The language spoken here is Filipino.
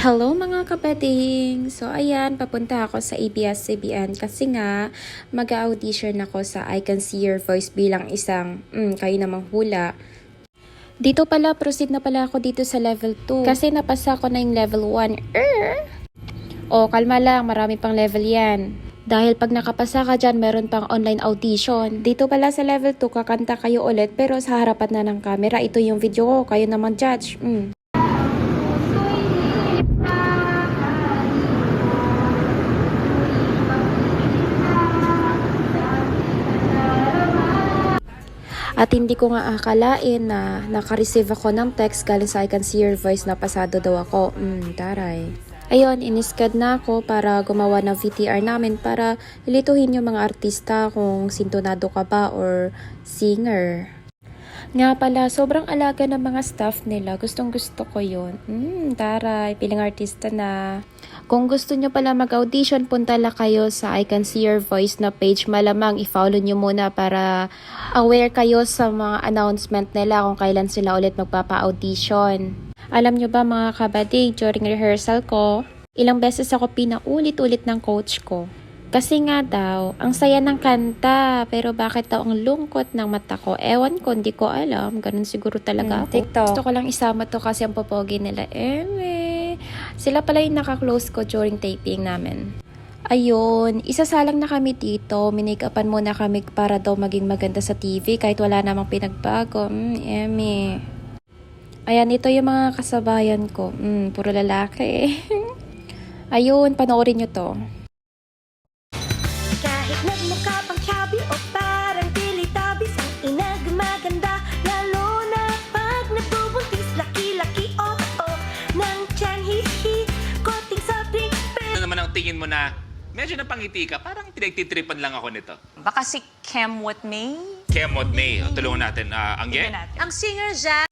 Hello mga kabading! So ayan, papunta ako sa ABS-CBN kasi nga mag-audition ako sa I Can See Your Voice bilang isang, kayo namang hula. Dito pala, proceed na pala ako dito sa level 2 kasi napasa ko na yung level 1. O, kalma lang, marami pang level yan. Dahil pag nakapasa ka dyan, meron pang online audition. Dito pala sa level 2, kakanta kayo ulit pero sa harapan na ng camera. Ito yung video ko, kayo naman judge. At hindi ko nga akalain na naka-receive ako ng text galing sa I Can See Your Voice na pasado daw ako. Taray. Ayun, inisked na ako para gumawa ng VTR namin para ilituhin yung mga artista kung sintonado ka ba or singer. Nga pala, sobrang alaga ng mga staff nila. Gustong gusto ko yun. Taray, piling artista na. Kung gusto nyo pala mag-audition, punta lang kayo sa I Can See Your Voice na page. Malamang i-follow nyo muna para aware kayo sa mga announcement nila kung kailan sila ulit magpapa-audition. Alam nyo ba mga kabady, during rehearsal ko, ilang beses ako pinaulit-ulit ng coach ko. Kasi nga daw, ang saya ng kanta, pero bakit daw ang lungkot ng mata ko? Ewan ko, hindi ko alam. Ganun siguro talaga ako. TikTok. Gusto ko lang isama to kasi ang popogi nila. Sila pala yung naka-close ko during taping namin. Ayun, isasalang na kami dito. Minake-upan muna kami para daw maging maganda sa TV kahit wala namang pinagbago. Ayan, ito yung mga kasabayan ko. Puro lalaki. Ayun, panoorin nyo to. Kahit nagmukha pang chubby o parang Teletubbies, ang ina gumaganda, lalo na pag nagbubuntis. Laki-laki, ng tiyan, hi-hi, koting sa drink. Ano naman ang tingin mo na medyo napangiti ka? Parang pinagtitripan lang ako nito. Baka si Kemwat May? Kemot May, tulungan natin. Ang Tingnan natin. Ang singer dyan,